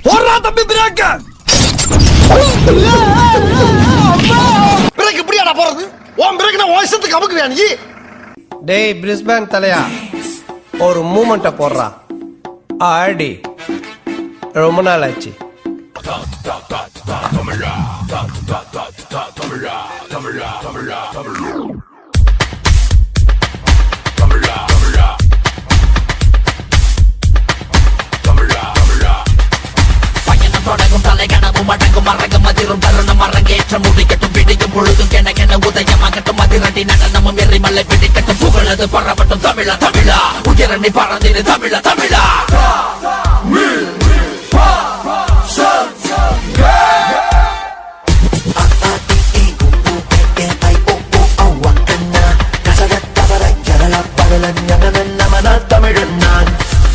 போடுறா தம்பி break. Break இப்படியாடா போறது? உன் பிரேக் நான் வாய்ஸத்துக்கு அமுக்குறியா நீ? டேய் பிரிஸ்பேன் தலையா, ஒரு மூமெண்ட்டை போடுறா. ஆடி ரொம்ப நாள் ஆச்சு. தொடங்கும் தலை கனவும் அடங்கும் மரங்கும் அதிரும் தருணம் அரங்கேற்ற முடிக்கட்டும் விடியும் பொழுதும் கென உதயமாகட்டும் அதிரடி நடனமும் எரிமலை பிடிக்கட்டும் புகழது பரவட்டும் தமிழா தமிழா உயரணி பறந்திரு தமிழா தமிழா. தமிழன் நான்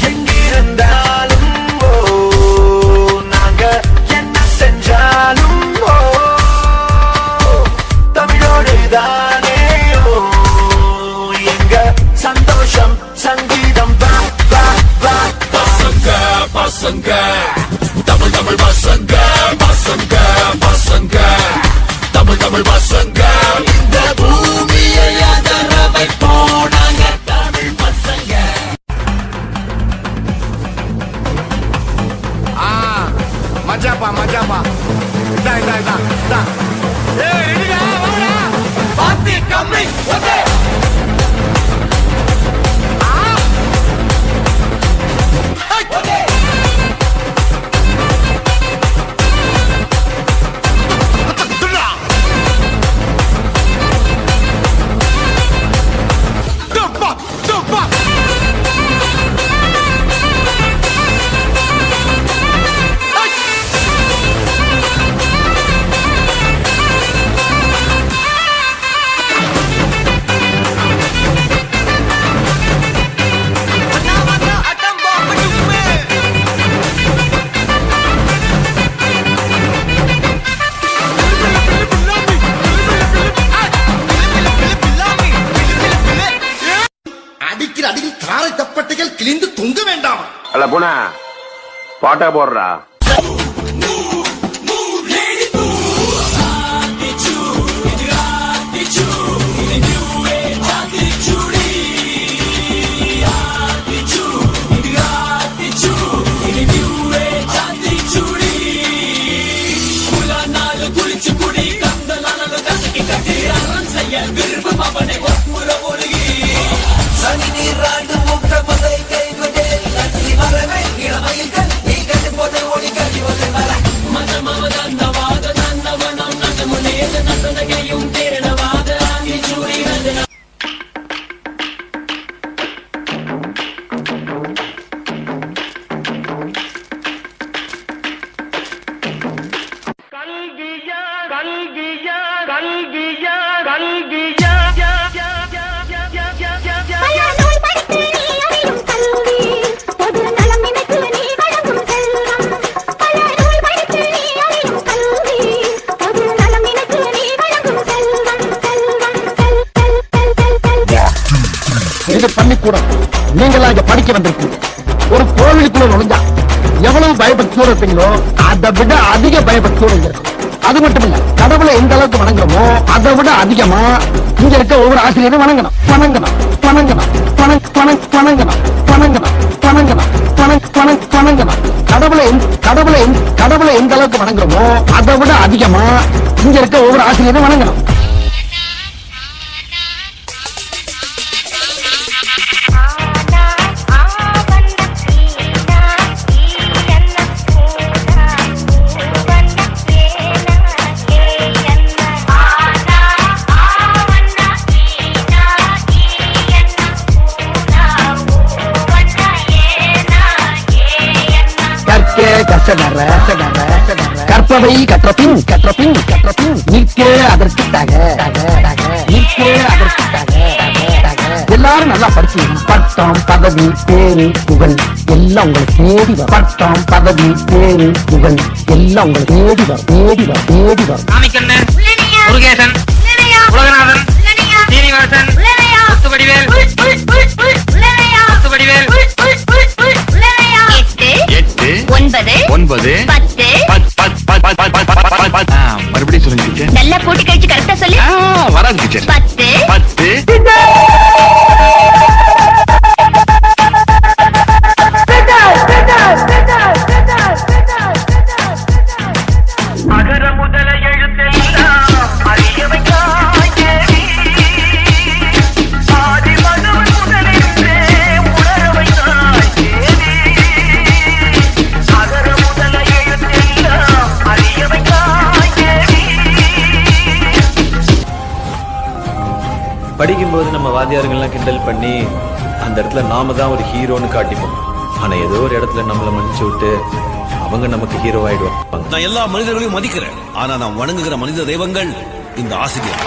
எங்கிருந்தாலும் நாங்க என்ன செஞ்சாலும் தமிழோடு தானே எங்க சந்தோஷம் சங்கீதம். பசங்க பசங்க தமிழ் தமிழ் பசங்க பசங்க பசங்க தமிழ் தமிழ் பசங்க இந்த பூமியை அதர வைப்போனாங்க தமிழ் பசங்க. மஜாப்பா மஜாப்பா. இதா இதா இதா இதா. ஏய் ரெடிடா வாடா. பாத்தி கம்மி ஓகே. ஓகே. அடியில் காரை தப்பட்டைகள் கிழிந்து தொங்க வேண்டாம். அல்ல புனா பாட்டா போடுறா. பள்ளிக்கூடம் நீங்களா இங்க படிக்க வந்திருக்கீங்க. ஒரு கோவிலுக்குள்ள நுழைஞ்சா எவ்வளவு பயபக்தியோட இருப்பீங்களோ அதை விட அதிக பயபக்தியோட இருக்கும். அது மட்டும் இல்ல, கடவுளை எந்த அளவுக்கு வணங்குறோமோ அதை விட அதிகமா இங்க இருக்க ஒவ்வொரு ஆசிரியரும் வணங்கணும் வணங்கணும் வணங்கணும் வணங்கணும் வணங்கணும் வணங்கணும் வணங்கணும். கடவுளை எந்த அளவுக்கு வணங்குறோமோ அதை விட அதிகமா இங்க இருக்க ஒவ்வொரு ஆசிரியரும் வணங்கணும். கற்பவை கற்றபின் நிற்க அதற்கு எல்லாரும் நல்லா படிச்சு பட்டம் பதவி பேரு புகழ் எல்லாம் உங்களை தேடி வரும். பட்டம் பதவி பேரு புகழ் எல்லாம் உங்களை தேடி வரும் தேடி வரும் தேடி வரும். முருகேசன், உலகநாதன், சீனிவாசன், முத்துவடிவேல், மறுபடியும் சொல்லுங்க டீச்சர். நல்லா கூட்டி கழிச்சு கரெக்டா சொல்லு. வராது டீச்சர். 10 அகர முதல எழுத்தெல்லாம் அறியவைக்காய் தேவி ஆதி மகவன் முதலிருந்தே உணர வைத்தாய் தேவி அகர முதல எழுத்தெல்லாம் அறியவைக்காய் தேவி. படிக்கும்போது நம்ம வாத்தியாருங்கெல்லாம் கிண்டல் பண்ணி அந்த இடத்துல நாம தான் ஒரு ஹீரோன்னு காட்டிப்போம். ஆனா ஏதோ ஒரு இடத்துல நம்மள மன்னிச்சு விட்டு அவங்க நமக்கு ஹீரோ ஆயிடுவாங்க. நான் எல்லா மனிதர்களையும் மதிக்கிறேன். ஆனா நான் வணங்குகிற மனித தெய்வங்கள் இந்த ஆசிரியர்.